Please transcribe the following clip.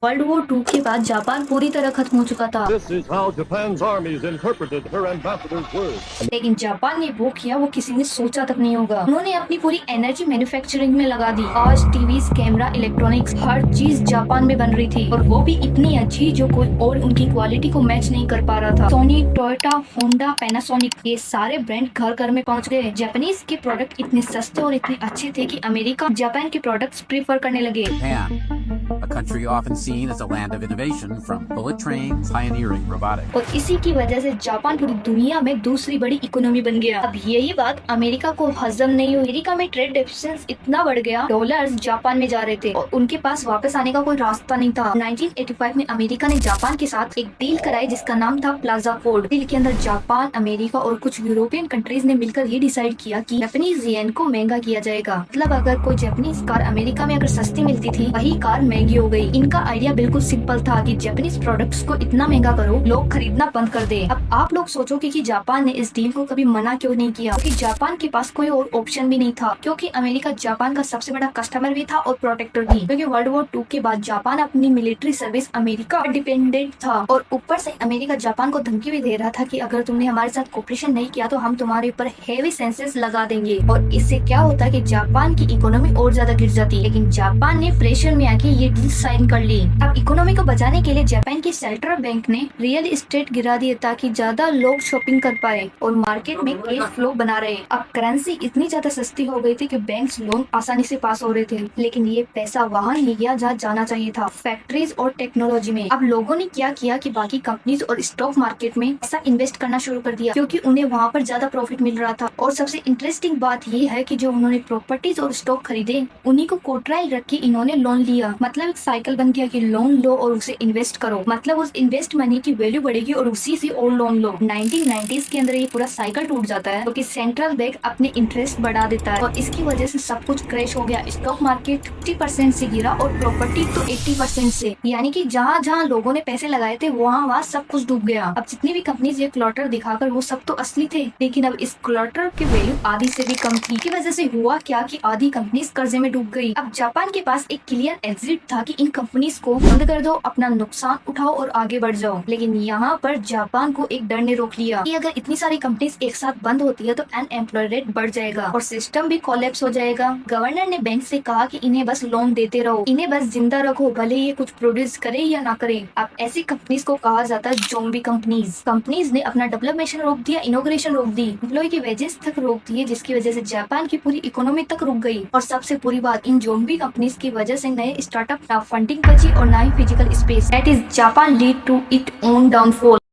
World war to के बाद Japan पूरी तरह खत्म हो चुका था। This is how Japan's armies interpreted her ambassador's words. लेकिन जापान ने वो किया वो किसी ने सोचा तक नहीं होगा। उन्होंने अपनी पूरी एनर्जी मैन्युफैक्चरिंग में लगा दी। आज टीवी, कैमरा, इलेक्ट्रॉनिक्स हर चीज जापान में बन रही थी और वो भी इतनी अच्छी जो कोई और उनकी क्वालिटी को मैच नहीं कर पा रहा था। सोनी, टोयोटा, होंडा, पैनासोनिक ये सारे ब्रांड घर घर में पहुंच गए। जापानीज के प्रोडक्ट इतने सस्ते और इतने अच्छे थे कि अमेरिका जापान के प्रोडक्ट्स प्रीफर करने लगे। Japan, a country often seen as a land of innovation, from bullet trains, pioneering robotics. और इसी की वजह से जापान पूरी दुनिया में दूसरी बड़ी इकोनॉमी बन गया। अब यही बात अमेरिका को हजम नहीं हुई। अमेरिका में ट्रेड डेफिसिट इतना बढ़ गया, डॉलर्स जापान में जा रहे थे और उनके पास वापस आने का कोई रास्ता नहीं था। 1985 में अमेरिका ने जापान के साथ एक डील कराई जिसका नाम था प्लाजा फोर्ड। डील के अंदर जापान, अमेरिका और कुछ यूरोपियन कंट्रीज ने मिलकर ये डिसाइड किया कि जापानीज येन को महंगा किया जाएगा। मतलब अगर कोई जापानीज कार अमेरिका में अगर सस्ती मिलती थी, वही कार महंगी हो गई। इनका आइडिया बिल्कुल सिंपल था कि जापानीज प्रोडक्ट्स को इतना महंगा करो लोग खरीदना बंद कर दे। अब आप लोग सोचोगे कि जापान ने इस डील को कभी मना क्यों नहीं किया, क्योंकि जापान के पास कोई और ऑप्शन भी नहीं था, क्योंकि अमेरिका जापान का सबसे बड़ा कस्टमर भी था और प्रोटेक्टर भी। क्योंकि वर्ल्ड वॉर टू के बाद जापान अपनी मिलिट्री सर्विस अमेरिका पर डिपेंडेंट था और ऊपर से अमेरिका जापान को धमकी भी दे रहा था कि अगर तुमने हमारे साथ कोऑपरेशन नहीं किया तो हम तुम्हारे ऊपर हेवी सेंसेस लगा देंगे। और इससे क्या होता कि जापान की इकोनॉमी और ज्यादा गिर जाती। लेकिन जापान ने प्रेशर में आके ये डील साइन कर ली। अब इकोनॉमी को बचाने के लिए जापान की सेंट्रल बैंक ने रियल एस्टेट गिरा दिए ताकि ज्यादा लोग शॉपिंग कर पाए और मार्केट में कैश फ्लो बना रहे। अब करेंसी इतनी ज्यादा सस्ती हो गई थी कि बैंक्स लोन आसानी से पास हो रहे थे, लेकिन ये पैसा वहाँ नहीं गया जहाँ जाना चाहिए था, फैक्ट्रीज और टेक्नोलॉजी में। अब लोगों ने क्या किया कि बाकी कंपनीज और स्टॉक मार्केट में ऐसा इन्वेस्ट करना शुरू कर दिया क्योंकि उन्हें वहाँ पर ज्यादा प्रॉफिट मिल रहा था। और सबसे इंटरेस्टिंग बात ये है कि जो उन्होंने प्रॉपर्टीज और स्टॉक खरीदे उन्हीं को कोटराइल रख के इन्होंने लोन लिया। मतलब एक साइकिल बन गया कि लोन लो और उसे इन्वेस्ट करो, मतलब उस इन्वेस्ट मनी की वैल्यू बढ़ेगी और उसी से और लोन लो। 1990s के अंदर ये पूरा साइकिल टूट जाता है क्योंकि सेंट्रल बैंक अपने इंटरेस्ट बढ़ा देता है और इसकी वजह से सब कुछ क्रैश हो गया। स्टॉक मार्केट 50% से गिरा और प्रॉपर्टी तो 80% से, यानी कि जहाँ जहाँ लोगों ने पैसे लगाए थे वहाँ सब कुछ डूब गया। अब जितनी भी कंपनीज ये क्लटर दिखाकर वो सब तो असली थे, लेकिन अब इस क्लटर की वैल्यू आधी से भी कम थी। की वजह से हुआ क्या कि आधी कंपनीज कर्जे में डूब गई। अब जापान के पास एक क्लियर एग्जिट था कि इन कंपनीज को बंद कर दो, अपना नुकसान उठाओ और आगे बढ़ जाओ। लेकिन यहाँ पर जापान को एक डर ने रोक लिया कि अगर इतनी सारी कंपनीज एक साथ बंद होती है तो अनएम्प्लॉयड रेट बढ़ जाएगा और सिस्टम भी कोलैप्स हो जाएगा। गवर्नर ने बैंक से कहा कि इन्हें बस लोन देते रहो, इन्हें बस जिंदा रखो, भले ये कुछ प्रोड्यूस करे या ना करे। अब ऐसी कंपनीज को कहा जाता है ज़ॉम्बी कंपनीज। कंपनीज ने अपना डेवलपमेंट रोक दिया, इनोग्रेशन रोक दी, एम्प्लॉय की वेजेस तक रोक दिए, जिसकी वजह से जापान की पूरी इकोनॉमी तक रुक गई। और सबसे बुरी बात, इन ज़ॉम्बी कंपनीज की वजह से नए स्टार्टअप ना फंडिंग बची और ना ही physical space. That is Japan lead to it own downfall.